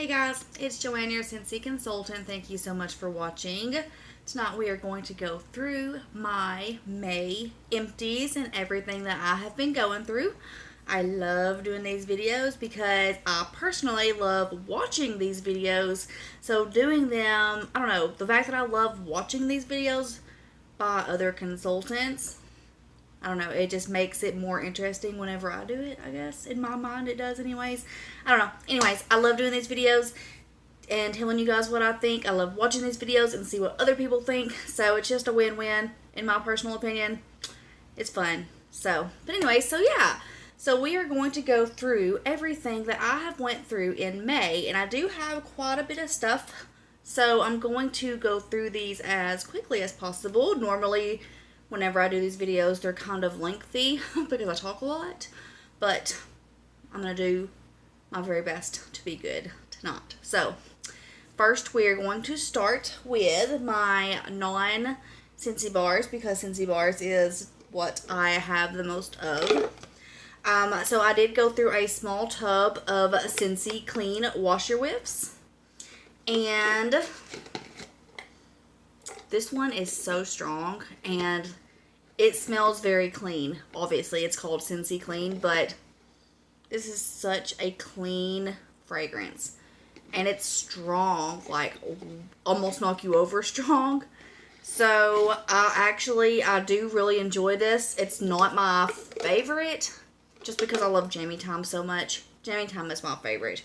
Hey guys, it's Joanne, your Scentsy consultant. Thank you so much for watching. Tonight we are going to go through my May empties and everything that I have been going through. I love doing these videos because I personally love watching these videos. So doing them, I don't know, the fact that I love watching these videos by other consultants, I don't know, it just makes it more interesting whenever I do it, I guess. In my mind, it does anyways. I don't know. Anyways, I love doing these videos and telling you guys what I think. I love watching these videos and see what other people think. So it's just a win-win, in my personal opinion. It's fun. But anyway, yeah. So we are going to go through everything that I have went through in May. And I do have quite a bit of stuff. So I'm going to go through these as quickly as possible. Normally, whenever I do these videos, they're kind of lengthy because I talk a lot, but I'm going to do my very best to be good tonight. So, first we're going to start with my non-Scentsy bars because Scentsy bars is what I have the most of. So I did go through a small tub of Scentsy Clean Washer Whiffs, and this one is so strong, and it smells very clean. Obviously, it's called Scentsy Clean, but this is such a clean fragrance. And it's strong, like almost knock you over strong. So, I do really enjoy this. It's not my favorite, just because I love Jammy Time so much. Jammy Time is my favorite.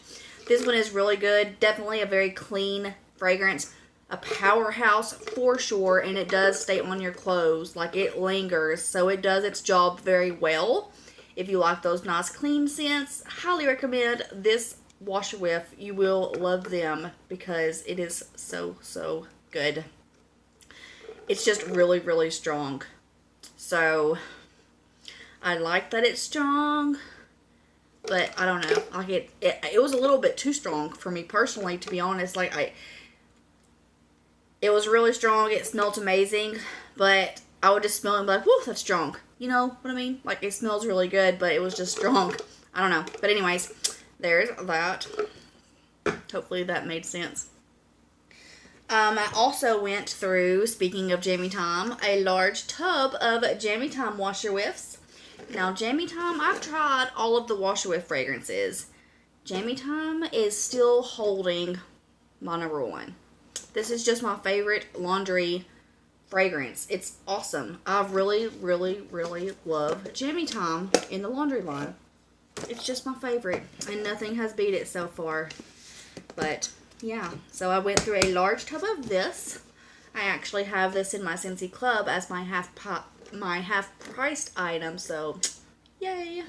This one is really good. Definitely a very clean fragrance. A powerhouse for sure, and it does stay on your clothes. Like, it lingers, so it does its job very well. If you like those nice clean scents, highly recommend this washer whiff. You will love them because it is so good. It's just really, really strong. So, I like that it's strong, but I don't know. Like, it was a little bit too strong for me personally, to be honest. It was really strong. It smelled amazing, but I would just smell it and be like, whoa, that's strong. You know what I mean? Like, it smells really good, but it was just strong. I don't know. But anyways, there's that. Hopefully that made sense. I also went through, speaking of Jammy Time, a large tub of Jammy Time washer whiffs. Now, Jammy Time, I've tried all of the washer whiff fragrances. Jammy Time is still holding my number one. This is just my favorite laundry fragrance. It's awesome. I really, really, really love Jammy Time in the laundry line. It's just my favorite, and nothing has beat it so far. But, yeah. So I went through a large tub of this. I actually have this in my Scentsy Club as my half-priced item, so yay.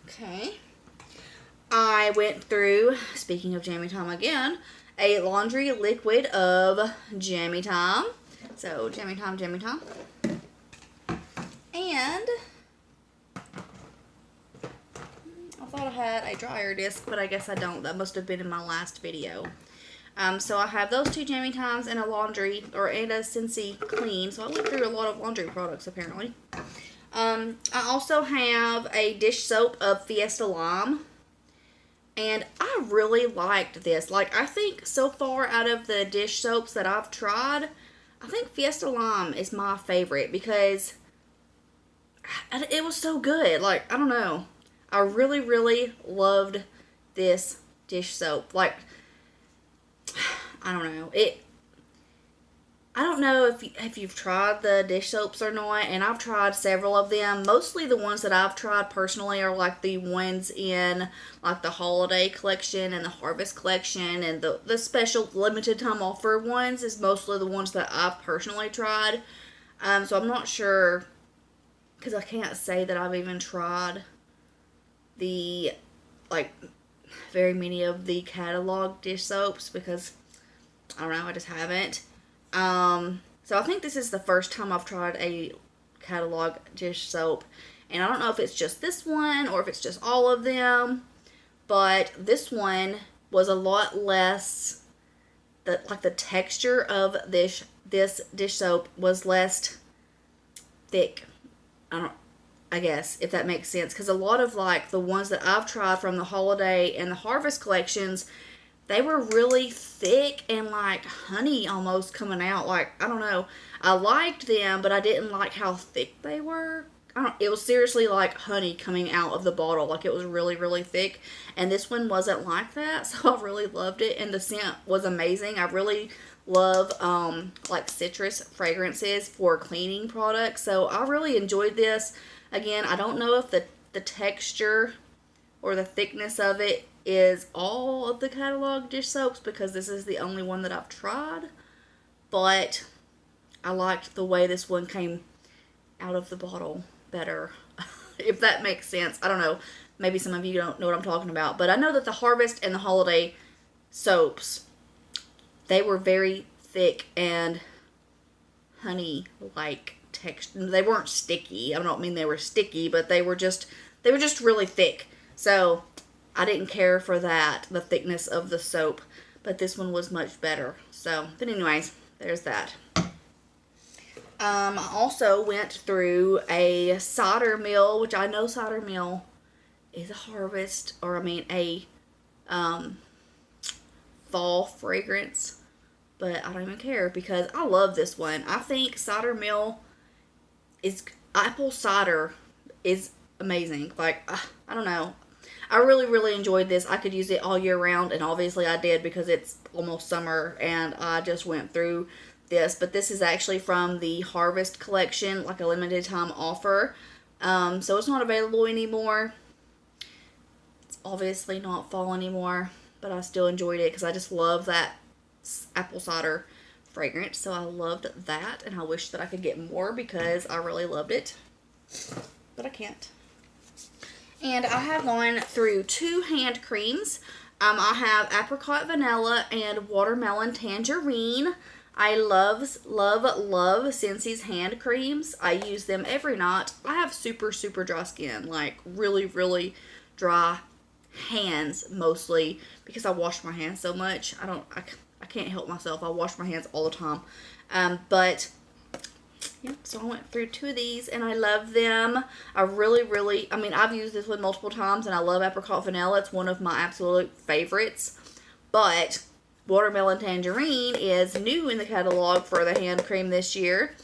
Okay. I went through, speaking of Jammy Time again, a laundry liquid of Jammy Time. So, Jammy Time. And I thought I had a dryer disc, but I guess I don't. That must have been in my last video. So I have those two Jammy Times and a Scentsy Clean. So I went through a lot of laundry products, apparently. I also have a dish soap of Fiesta Lime. And I really liked this. Like, I think so far out of the dish soaps that I've tried, I think Fiesta Lime is my favorite because it was so good. Like, I don't know. I really, really loved this dish soap. Like, I don't know. I don't know if you've tried the dish soaps or not, and I've tried several of them. Mostly the ones that I've tried personally are like the ones in like the holiday collection and the harvest collection, and the special limited time offer ones is mostly the ones that I've personally tried. So I'm not sure, because I can't say that I've even tried the, like, very many of the catalog dish soaps because, I don't know, I just haven't. So I think this is the first time I've tried a catalog dish soap, and I don't know if it's just this one or if it's just all of them, but this one was a lot less, the texture of this dish soap was less thick. I guess, if that makes sense. Because a lot of, like, the ones that I've tried from the holiday and the harvest collections, they were really thick and, like, honey almost coming out. Like, I don't know. I liked them, but I didn't like how thick they were. It was seriously like honey coming out of the bottle. Like, it was really, really thick. And this one wasn't like that, so I really loved it. And the scent was amazing. I really love, like, citrus fragrances for cleaning products. So I really enjoyed this. Again, I don't know if the texture or the thickness of it is all of the catalog dish soaps, because this is the only one that I've tried. But I liked the way this one came out of the bottle better, if that makes sense. I don't know. Maybe some of you don't know what I'm talking about. But I know that the Harvest and the Holiday soaps, they were very thick and honey-like texture. They weren't sticky. I don't mean they were sticky, but they were just really thick. So I didn't care for that, the thickness of the soap. But this one was much better. So, but anyways, there's that. I also went through a cider mill, which I know cider mill is a harvest, or I mean a fall fragrance, but I don't even care because I love this one. I think cider mill is, apple cider is amazing. Like, I don't know. I really, really enjoyed this. I could use it all year round, and obviously I did because it's almost summer, and I just went through this. But this is actually from the Harvest collection, like a limited time offer. So it's not available anymore. It's obviously not fall anymore, but I still enjoyed it because I just love that apple cider fragrance. So I loved that, and I wish that I could get more because I really loved it, but I can't. And I have gone through 2 hand creams. I have apricot vanilla and watermelon tangerine. I love Scentsy's hand creams. I use them every night. I have super, super dry skin. Like, really, really dry hands mostly because I wash my hands so much. I can't help myself. I wash my hands all the time. But yep, so I went through 2 of these and I love them. I really, I mean, I've used this one multiple times and I love apricot vanilla. It's one of my absolute favorites. But watermelon tangerine is new in the catalog for the hand cream this year.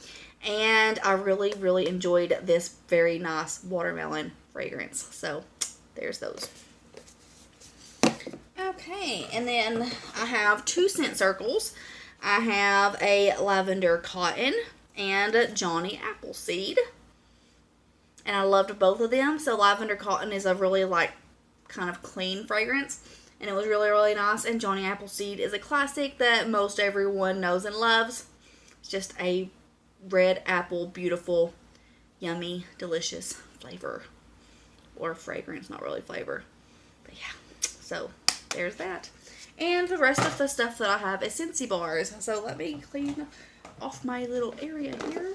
And I really, really enjoyed this very nice watermelon fragrance. So there's those. Okay, and then I have 2 scent circles. I have a lavender cotton and Johnny Appleseed. And I loved both of them. So lavender cotton is a really, like, kind of clean fragrance. And it was really, really nice. And Johnny Appleseed is a classic that most everyone knows and loves. It's just a red apple, beautiful, yummy, delicious flavor. Or fragrance, not really flavor. But yeah, so there's that. And the rest of the stuff that I have is Scentsy bars. So let me clean off my little area here.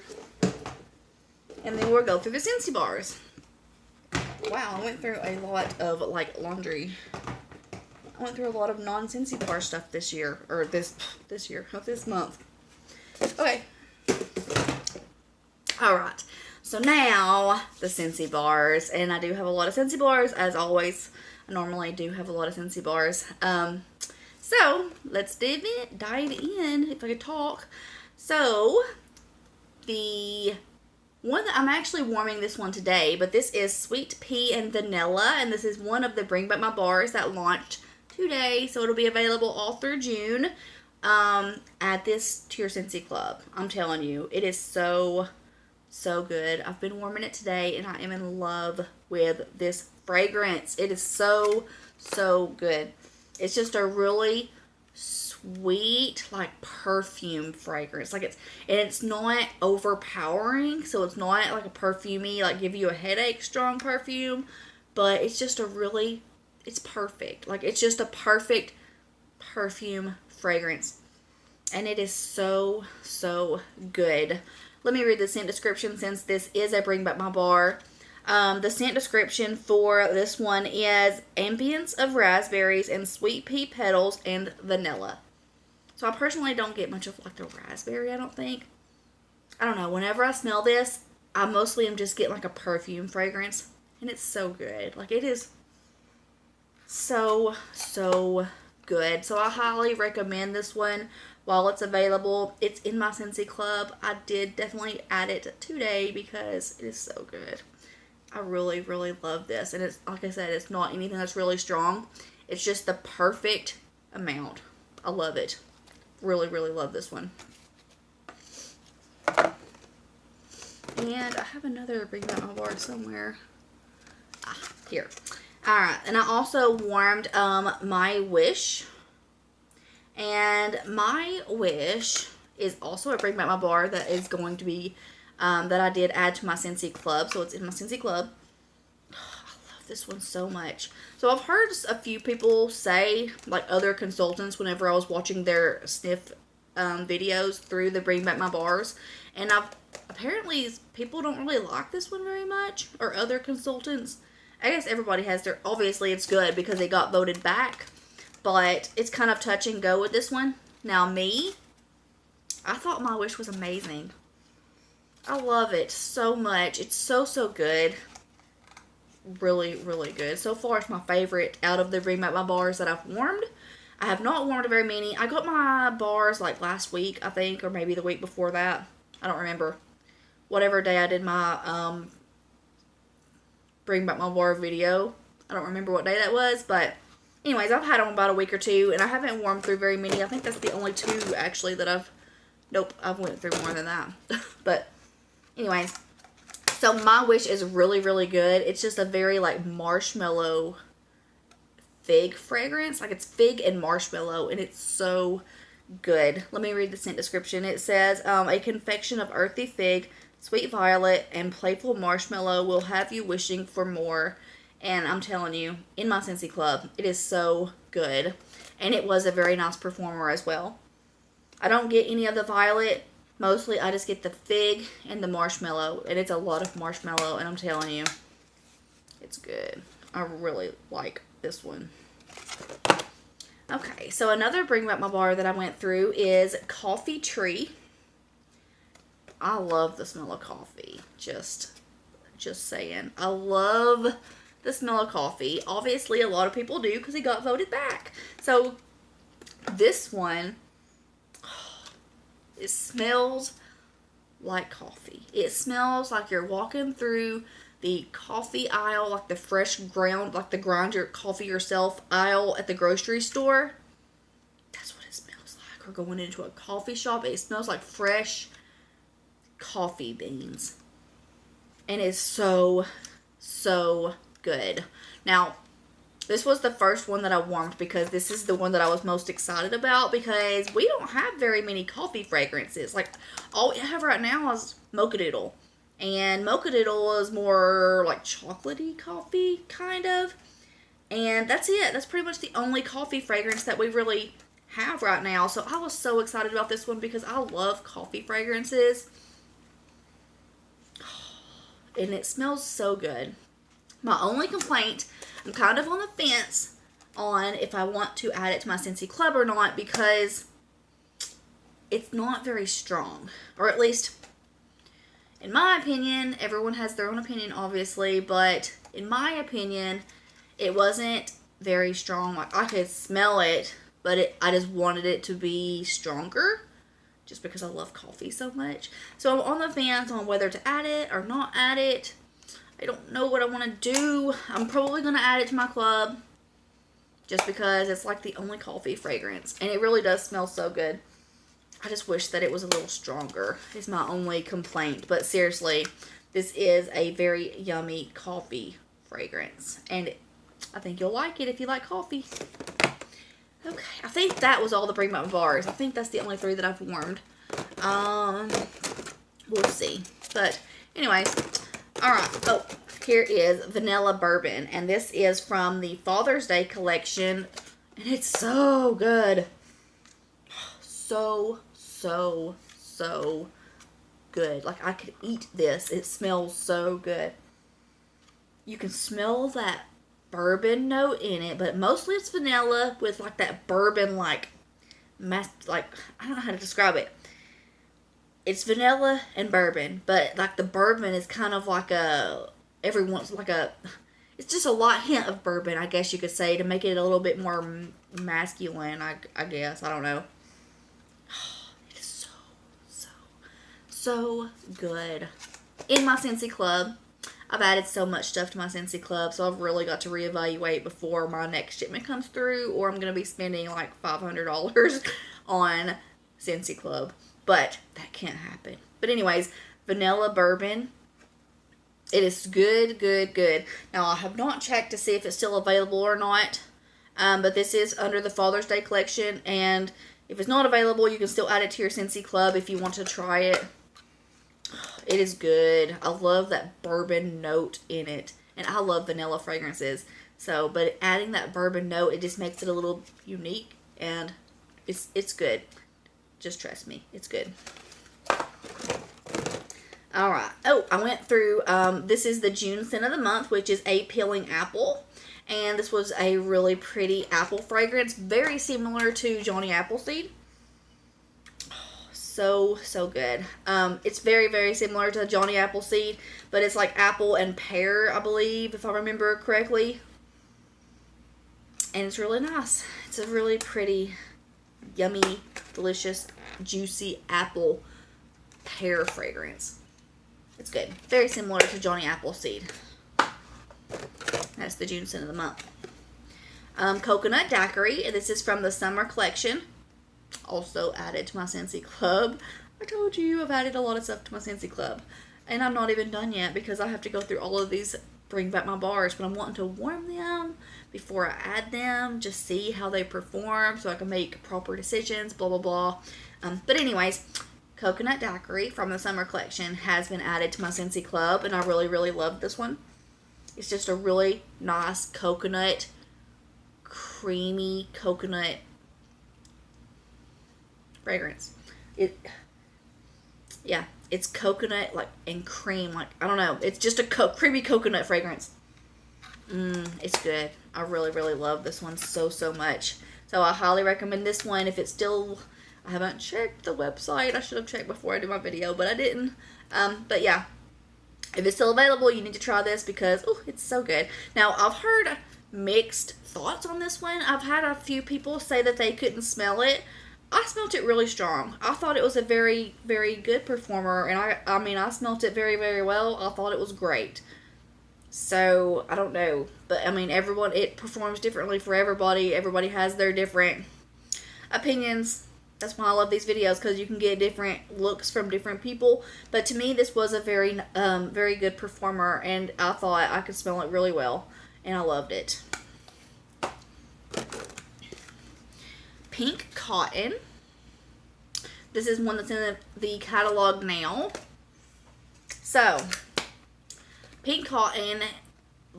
And then we'll go through the Scentsy bars. Wow, I went through a lot of, like, laundry. I went through a lot of non-Scentsy bar stuff this year. Or this month. Okay. Alright. So now, the Scentsy bars. And I do have a lot of Scentsy bars, as always. I normally do have a lot of Scentsy bars. So, let's dive in, if I could talk. So, the one that I'm actually warming this one today, but this is Sweet Pea and Vanilla, and this is one of the Bring Back My bars that launched today, so it'll be available all through June. Add this to your Scentsy Club. I'm telling you, it is so good. I've been warming it today, and I am in love with this fragrance. It is so good. It's just a really sweet, like, perfume fragrance. Like, it's not overpowering, so it's not like a perfumey, like, give you a headache strong perfume, but it's just it's perfect. Like, it's just a perfect perfume fragrance, and it is so good. Let me read the scent description since this is a Bring Back My bar. The scent description for this one is ambience of raspberries and sweet pea petals and vanilla. So I personally don't get much of, like, the raspberry, I don't think. I don't know. Whenever I smell this, I mostly am just getting like a perfume fragrance, and it's so good. Like, it is so, so good. So I highly recommend this one while it's available. It's in my Scentsy Club. I did definitely add it today because it is so good. I really, really love this. And it's, like I said, it's not anything that's really strong. It's just the perfect amount. I love it. Really, really love this one. And I have another Bring Back My Bar somewhere. Here. Alright, and I also warmed My Wish. And My Wish is also a Bring Back My Bar that is going to be, that I did add to my Scentsy Club. So it's in my Scentsy Club. Oh, I love this one so much. So I've heard a few people say, like other consultants, whenever I was watching their sniff videos through the Bring Back My Bars. And apparently people don't really like this one very much, or other consultants. I guess everybody has their, obviously it's good because it got voted back, but it's kind of touch and go with this one. Now me, I thought My Wish was amazing. I love it so much. It's so, so good. Really, really good. So far it's my favorite out of the Bring Back My Bars that I've warmed. I have not warmed very many. I got my bars like last week, I think, or maybe the week before that. I don't remember. Whatever day I did my Bring Back My Bar video. I don't remember what day that was, but anyways, I've had them about a week or two, and I haven't warmed through very many. I think that's the only two, actually, that I've went through more than that. But anyways, so My Wish is really, really good. It's just a very, like, marshmallow fig fragrance. Like, it's fig and marshmallow, and it's so good. Let me read the scent description. It says, a confection of earthy fig, sweet violet, and playful marshmallow will have you wishing for more. And I'm telling you, in my Scentsy Club, it is so good. And it was a very nice performer as well. I don't get any of the violet. Mostly, I just get the fig and the marshmallow. And it's a lot of marshmallow, and I'm telling you, it's good. I really like this one. Okay, so another Bring Back My Bar that I went through is Coffee Tree. I love the smell of coffee. Just saying. I love the smell of coffee. Obviously, a lot of people do because it got voted back. So, this one, it smells like coffee. It smells like you're walking through the coffee aisle, like the fresh ground, like the grind your coffee yourself aisle at the grocery store. That's what it smells like. Or going into a coffee shop. It smells like fresh coffee beans. And it's so, so good. Now, this was the first one that I warmed because this is the one that I was most excited about because we don't have very many coffee fragrances. Like, all we have right now is Mocha Doodle. And Mocha Doodle is more like chocolatey coffee, kind of. And that's it. That's pretty much the only coffee fragrance that we really have right now. So I was so excited about this one because I love coffee fragrances. And it smells so good. My only complaint, I'm kind of on the fence on if I want to add it to my Scentsy Club or not because it's not very strong. Or at least, in my opinion, everyone has their own opinion obviously, but in my opinion, it wasn't very strong. Like, I could smell it, but I just wanted it to be stronger. Just because I love coffee so much. So I'm on the fence on whether to add it or not add it. I don't know what I want to do. I'm probably going to add it to my club. Just because it's like the only coffee fragrance. And it really does smell so good. I just wish that it was a little stronger. Is my only complaint. But seriously, this is a very yummy coffee fragrance. And I think you'll like it if you like coffee. Okay, I think that was all the Bring Back My Bars. I think that's the only 3 that I've warmed. We'll see. But, anyways, alright. Oh, here is Vanilla Bourbon. And this is from the Father's Day collection. And it's so good. So, so, so good. Like, I could eat this. It smells so good. You can smell that bourbon note in it, but mostly it's vanilla with like that bourbon like I don't know how to describe it. it's vanilla and bourbon, but like the bourbon is kind of like it's just a light hint of bourbon, I guess you could say, to make it a little bit more masculine, I guess. I don't know. It is so good. In my Scentsy Club, I've added so much stuff to my Scentsy Club, so I've really got to reevaluate before my next shipment comes through, or I'm going to be spending like $500 on Scentsy Club. But that can't happen. But anyways, vanilla bourbon. It is good. Now, I have not checked to see if it's still available or not. But this is under the Father's Day collection. And if it's not available, you can still add it to your Scentsy Club if you want to try it. It is good. I love that bourbon note in it. And I love vanilla fragrances. So, but adding that bourbon note, it just makes it a little unique. And it's good. Just trust me. It's good. Alright. Oh, I went through, this is the June scent of the month, which is A Peeling Apple. And this was a really pretty apple fragrance. Very similar to Johnny Appleseed. So good. It's very similar to Johnny Appleseed, but it's like apple and pear, I believe, if I remember correctly. And it's really nice. It's a really pretty, yummy, delicious, juicy apple pear fragrance. It's good. Very similar to Johnny Appleseed. That's the June scent of the month. Coconut Daiquiri. And this is from the summer collection. Also added to my Scentsy Club. I told you I've added a lot of stuff to my Scentsy Club. And I'm not even done yet because I have to go through all of these, bring back my bars. But I'm wanting to warm them before I add them. Just see how they perform so I can make proper decisions. Blah, blah, blah. But anyways, Coconut Daiquiri from the summer collection has been added to my Scentsy Club. And I really love this one. It's just a really nice coconut, creamy coconut fragrance. It's coconut and cream, I don't know. It's just a creamy coconut fragrance. It's good. I really love this one so much. So I highly recommend this one. If it's still, I haven't checked the website. I should have checked before I did my video, but I didn't. But yeah, if it's still available, you need to try this because it's so good. Now, I've heard mixed thoughts on this one. I've had a few people say that they couldn't smell it. I smelt it really strong. I thought it was a very good performer, and I smelt it very well. I thought it was great. So, I don't know. But, it performs differently for everybody. Everybody has their different opinions. That's why I love these videos, because you can get different looks from different people. But to me, this was a very good performer, and I thought I could smell it really well. And I loved it. Pink Cotton. This is one that's in the catalog now. So, Pink Cotton,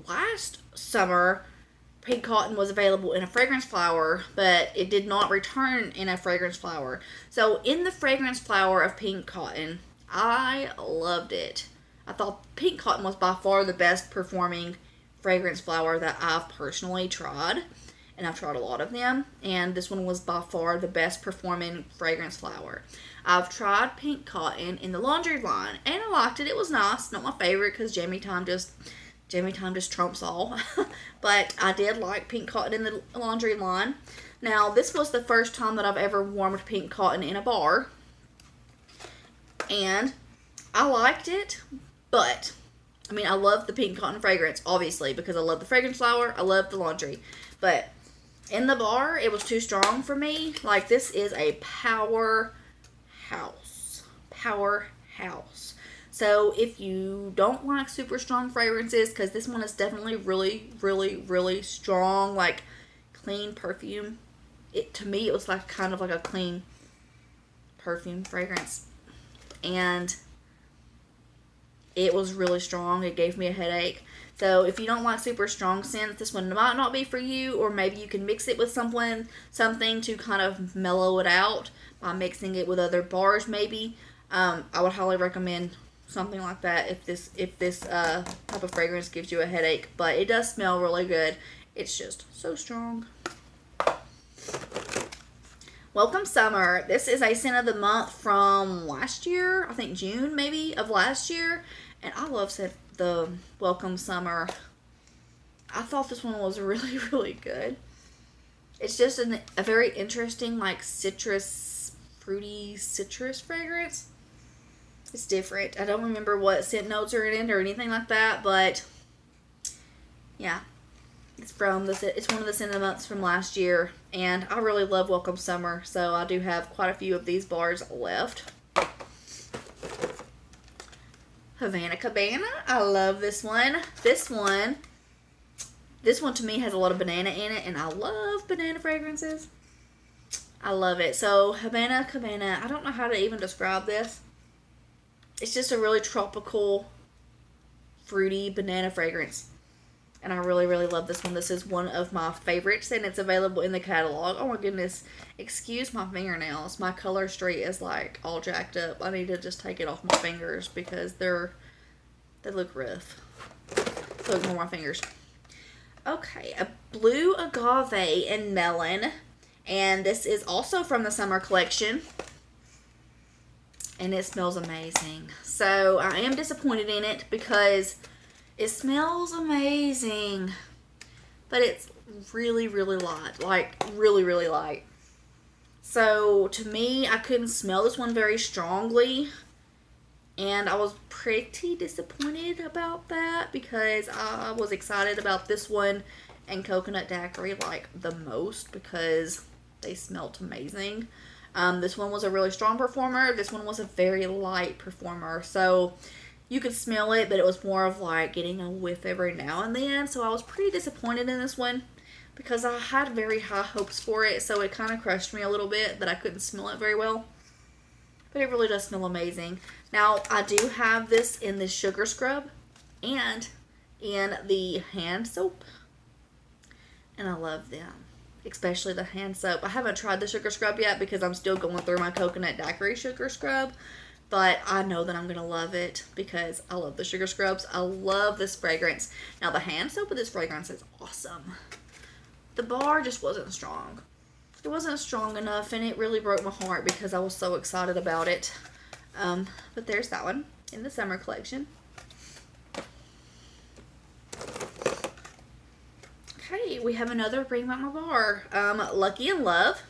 last summer, Pink Cotton was available in a fragrance flower, but it did not return in a fragrance flower. So, in the fragrance flower of Pink Cotton, I loved it. I thought Pink Cotton was by far the best performing fragrance flower that I've personally tried. And I've tried a lot of them. And this one was by far the best performing fragrance flower. I've tried Pink Cotton in the laundry line. And I liked it. It was nice. Not my favorite because Jammy Time just trumps all. But I did like Pink Cotton in the laundry line. Now, this was the first time that I've ever warmed Pink Cotton in a bar. And I liked it. But, I love the Pink Cotton fragrance, obviously. Because I love the fragrance flower. I love the laundry. But in the bar, it was too strong for me. This is a powerhouse. So, if you don't like super strong fragrances, because this one is definitely really strong, clean perfume. To me, it was kind of like a clean perfume fragrance. And it was really strong. It gave me a headache. So, if you don't like super strong scents, this one might not be for you, or maybe you can mix it with something to kind of mellow it out by mixing it with other bars, maybe. I would highly recommend something like that if this type of fragrance gives you a headache. But it does smell really good. It's just so strong. Welcome Summer. This is a scent of the month from last year. I think June maybe of last year. And I love the Welcome Summer. I thought this one was really, really good. It's just a very interesting, like, fruity citrus fragrance. It's different. I don't remember what scent notes are in it or anything like that, but yeah. It's one of the scent of the months from last year, and I really love Welcome Summer, so I do have quite a few of these bars left. Havana Cabana. I love this one. This one to me has a lot of banana in it, and I love banana fragrances. I love it. So Havana Cabana, I don't know how to even describe this. It's just a really tropical, fruity banana fragrance. And I really, really love this one. This is one of my favorites, and it's available in the catalog. Oh my goodness. Excuse my fingernails. My color street is like all jacked up. I need to just take it off my fingers because they look rough. So ignore my fingers. Okay, a blue agave and melon. And this is also from the summer collection. And it smells amazing. So I am disappointed in it because it smells amazing, but it's really, really light. Like, really, really light. So, to me, I couldn't smell this one very strongly, and I was pretty disappointed about that because I was excited about this one and Coconut Daiquiri, like, the most because they smelled amazing. This one was a really strong performer. This one was a very light performer, so you could smell it, but it was more of like getting a whiff every now and then. So I was pretty disappointed in this one because I had very high hopes for it. So it kind of crushed me a little bit that I couldn't smell it very well. But it really does smell amazing. Now, I do have this in the sugar scrub and in the hand soap. And I love them. Especially the hand soap. I haven't tried the sugar scrub yet because I'm still going through my Coconut Daiquiri sugar scrub. But I know that I'm going to love it because I love the sugar scrubs. I love this fragrance. Now, the hand soap of this fragrance is awesome. The bar just wasn't strong. It wasn't strong enough, and it really broke my heart because I was so excited about it. But there's that one in the summer collection. Okay, we have another Bring Back My Bar. Lucky in Love.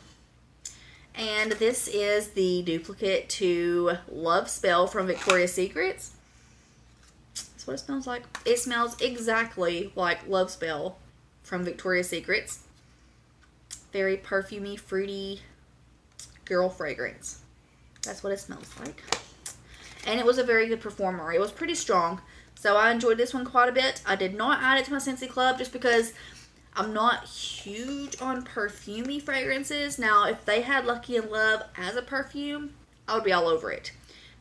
And this is the duplicate to Love Spell from Victoria's Secrets. That's what it smells like. It smells exactly like Love Spell from Victoria's Secrets. Very perfumey, fruity girl fragrance. That's what it smells like. And it was a very good performer. It was pretty strong. So I enjoyed this one quite a bit. I did not add it to my Scentsy Club just because I'm not huge on perfumey fragrances. Now, if they had Lucky in Love as a perfume, I would be all over it.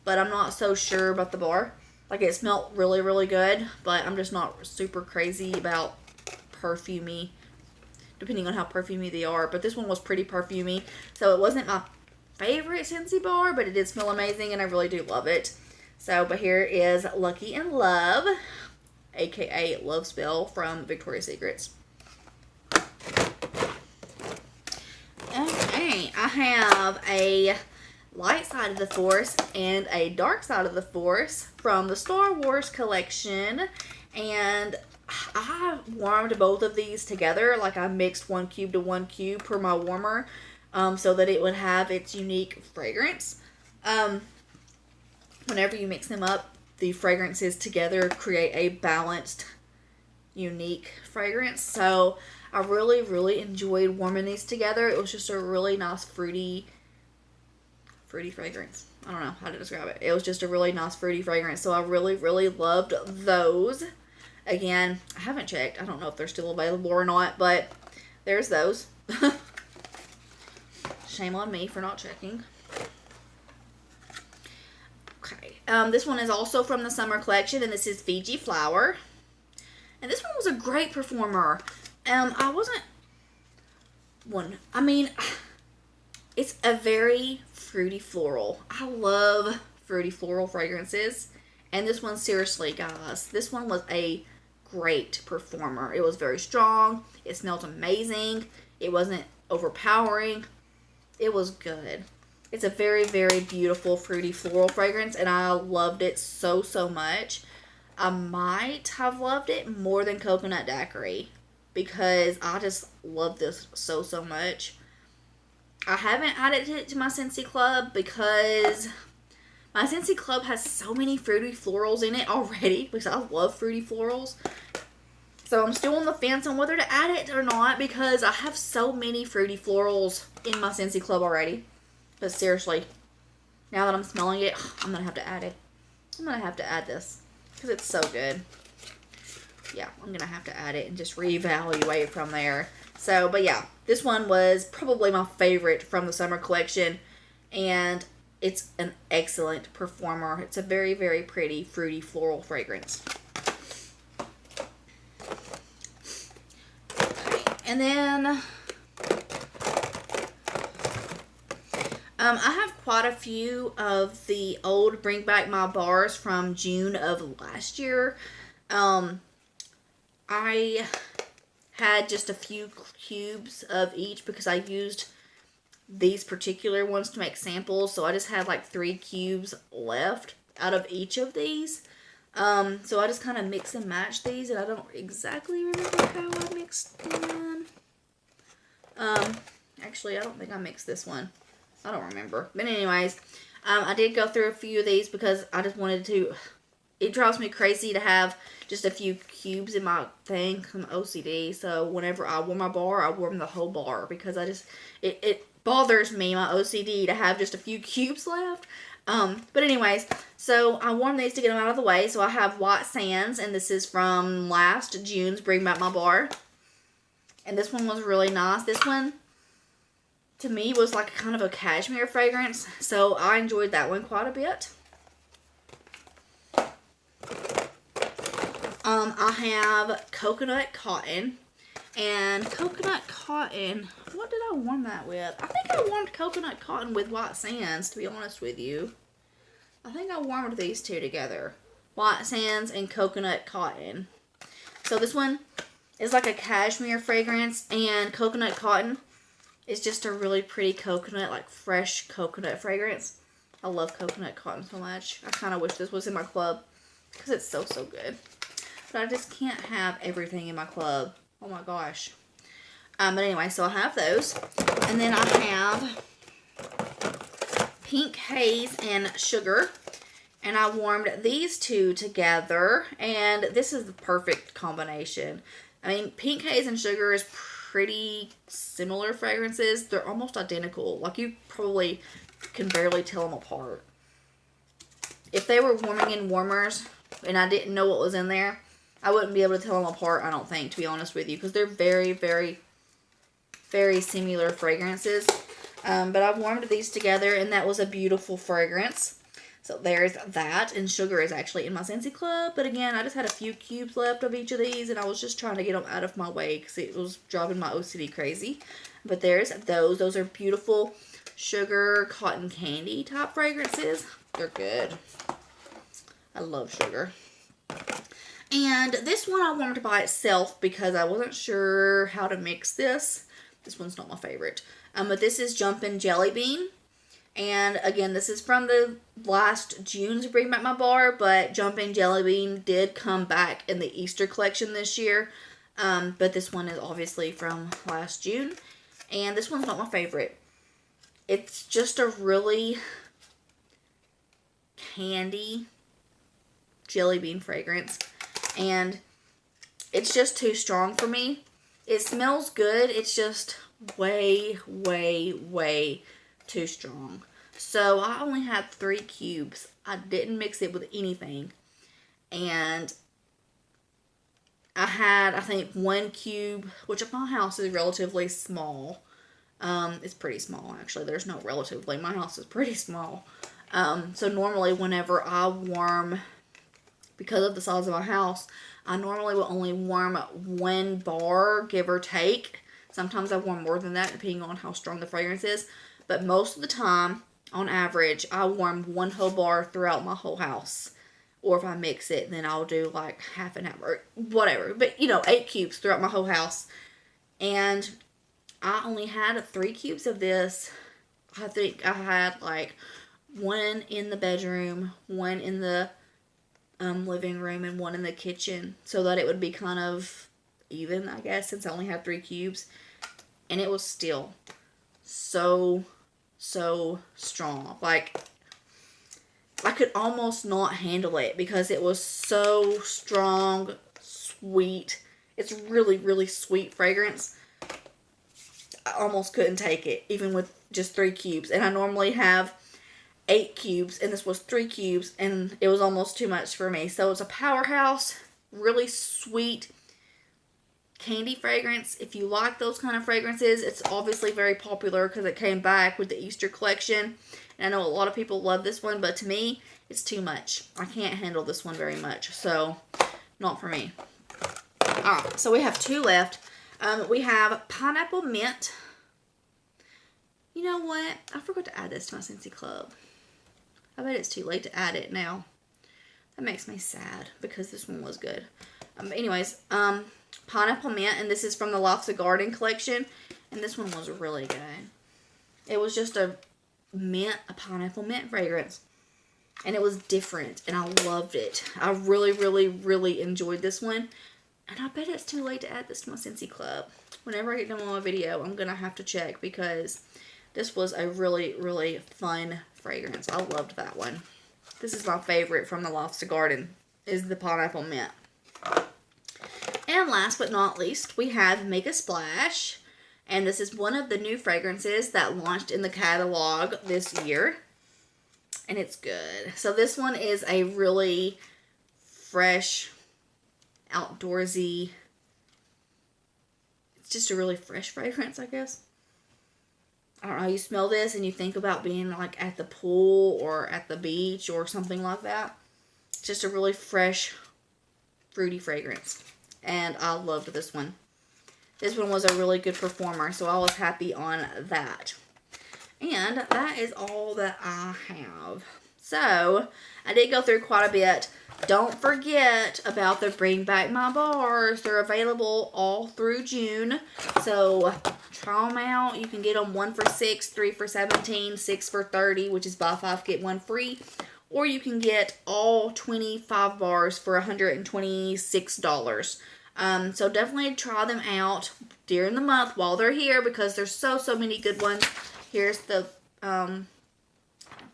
But I'm not so sure about the bar. Like, it smelled really, really good, but I'm just not super crazy about perfumey, depending on how perfumey they are. But this one was pretty perfumey, so it wasn't my favorite Scentsy bar, but it did smell amazing, and I really do love it. So, but here is Lucky in Love, aka Love Spell from Victoria's Secrets. Okay, I have a Light Side of the Force and a Dark Side of the Force from the Star Wars collection, and I warmed both of these together. Like, I mixed 1 cube to 1 cube per my warmer, so that it would have its unique fragrance. Whenever you mix them up, the fragrances together create a balanced, unique fragrance. So I really, really enjoyed warming these together. It was just a really nice fruity fragrance. I don't know how to describe it. It was just a really nice fruity fragrance. So I really, really loved those. Again, I haven't checked. I don't know if they're still available or not, but there's those. Shame on me for not checking. Okay. This one is also from the summer collection, and this is Fiji Flower. And this one was a great performer. It's a very fruity floral. I love fruity floral fragrances. And this one, seriously, guys, this one was a great performer. It was very strong. It smelled amazing. It wasn't overpowering. It was good. It's a very, very beautiful fruity floral fragrance, and I loved it so, so much. I might have loved it more than Coconut Daiquiri because I just love this so, so much. I haven't added it to my Scentsy Club because my Scentsy Club has so many fruity florals in it already because I love fruity florals. So I'm still on the fence on whether to add it or not because I have so many fruity florals in my Scentsy Club already. But seriously, now that I'm smelling it, I'm going to have to add it. I'm going to have to add this because it's so good. Yeah, I'm going to have to add it and just reevaluate from there. So, but yeah, this one was probably my favorite from the summer collection. And it's an excellent performer. It's a very, very pretty fruity floral fragrance. Okay, and then I have quite a few of the old Bring Back My bars from June of last year. I had just a few cubes of each because I used these particular ones to make samples. So I just had like 3 cubes left out of each of these. So I just kind of mix and match these, and I don't exactly remember how I mixed them. Actually, I don't think I mixed this one. I don't remember. But anyways, I did go through a few of these because I just wanted to. It drives me crazy to have just a few cubes in my thing. I'm OCD. So whenever I warm my bar, I warm the whole bar because I just, it bothers me, my OCD, to have just a few cubes left. But anyways, so I warmed these to get them out of the way. So I have White Sands, and this is from last June's Bring Back My bar. And this one was really nice. This one, to me, was like kind of a cashmere fragrance. So I enjoyed that one quite a bit. I have Coconut Cotton. And Coconut Cotton, what did I warm that with? I think I warmed Coconut Cotton with White Sands, to be honest with you. I think I warmed these two together. White Sands and Coconut Cotton. So this one is like a cashmere fragrance, and Coconut Cotton is just a really pretty coconut, like fresh coconut fragrance. I love Coconut Cotton so much. I kind of wish this was in my club because it's so, so good. But I just can't have everything in my club. Oh my gosh. But anyway, so I have those. And then I have Pink Haze and Sugar. And I warmed these two together. And this is the perfect combination. I mean, Pink Haze and Sugar is pretty similar fragrances. They're almost identical. Like, you probably can barely tell them apart. If they were warming in warmers and I didn't know what was in there, I wouldn't be able to tell them apart, I don't think, to be honest with you. Because they're very, very, very similar fragrances. But I warmed these together, and that was a beautiful fragrance. So there's that. And Sugar is actually in my Scentsy Club. But again, I just had a few cubes left of each of these, and I was just trying to get them out of my way because it was driving my OCD crazy. But there's those. Those are beautiful sugar, cotton candy type fragrances. They're good. I love Sugar. And this one I warmed by itself because I wasn't sure how to mix this. This one's not my favorite. But this is Jumpin' Jelly Bean. And again, this is from the last June's Bring Back My bar. But Jumpin' Jelly Bean did come back in the Easter collection this year. But this one is obviously from last June. And this one's not my favorite. It's just a really candy jelly bean fragrance. And it's just too strong for me. It smells good. It's just way, way, way too strong. So I only had 3 cubes. I didn't mix it with anything. And I had, I think, 1 cube, which at my house is relatively small. It's pretty small, actually. There's no relatively. My house is pretty small. So normally whenever I warm, because of the size of my house, I normally will only warm 1 bar, give or take. Sometimes I warm more than that, depending on how strong the fragrance is. But most of the time, on average, I warm 1 whole bar throughout my whole house. Or if I mix it, then I'll do like half an hour, whatever. But, 8 cubes throughout my whole house. And I only had 3 cubes of this. I think I had like one in the bedroom, one in the living room, and one in the kitchen, so that it would be kind of even, I guess, since I only have 3 cubes. And it was still so strong. Like, I could almost not handle it because it was so strong, sweet. It's really sweet fragrance. I almost couldn't take it, even with just 3 cubes. And I normally have 8 cubes, and this was 3 cubes, and it was almost too much for me. So it's a powerhouse, really sweet candy fragrance. If you like those kind of fragrances, it's obviously very popular because it came back with the Easter collection. And I know a lot of people love this one, but to me, it's too much. I can't handle this one very much, so not for me. Alright, so we have 2 left. We have Pineapple Mint. You know what? I forgot to add this to my Scentsy Club. I bet it's too late to add it now. That makes me sad because this one was good. Anyways, Pineapple Mint, and this is from the Lofts of Garden collection, and this one was really good. It was just a pineapple mint fragrance, and it was different, and I loved it. I really enjoyed this one, and I bet it's too late to add this to my Scentsy Club. Whenever I get done with my video, I'm gonna have to check because this was a really fun fragrance. I loved that one. This is my favorite from the Lofts of Garden, is the Pineapple Mint. And last but not least, we have Make a Splash. And this is one of the new fragrances that launched in the catalog this year. And it's good. So this one is a really fresh, outdoorsy, it's just a really fresh fragrance, I guess. I don't know, you smell this and you think about being like at the pool or at the beach or something like that. It's just a really fresh, fruity fragrance. And I loved this one. This one was a really good performer, so I was happy on that. And that is all that I have. So, I did go through quite a bit. Don't forget about the Bring Back My Bars. They're available all through June. So, try them out. You can get them 1 for $6, 3 for $17, 6 for $30, which is buy 5, get 1 free. Or you can get all 25 bars for $126. So definitely try them out during the month while they're here because there's so many good ones. Here's the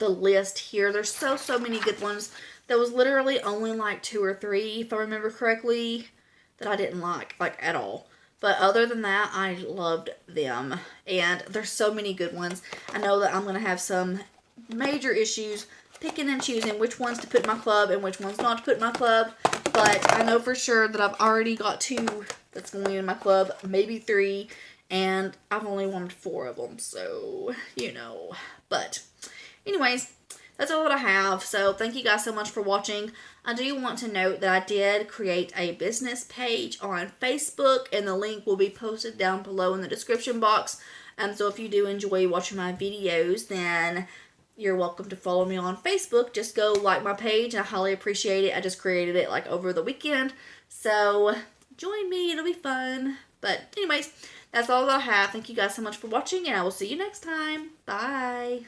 list here. There's so many good ones. There was literally only like 2 or 3, if I remember correctly, that I didn't like at all. But other than that, I loved them. And there's so many good ones. I know that I'm going to have some major issues picking and choosing which ones to put in my club and which ones not to put in my club. But I know for sure that I've already got 2 that's going in my club, maybe 3, and I've only wanted 4 of them, so, you know. But, anyways, that's all that I have, so thank you guys so much for watching. I do want to note that I did create a business page on Facebook, and the link will be posted down below in the description box. So if you do enjoy watching my videos, then you're welcome to follow me on Facebook. Just go like my page. I highly appreciate it. I just created it like over the weekend. So join me. It'll be fun. But anyways, that's all that I have. Thank you guys so much for watching, and I will see you next time. Bye.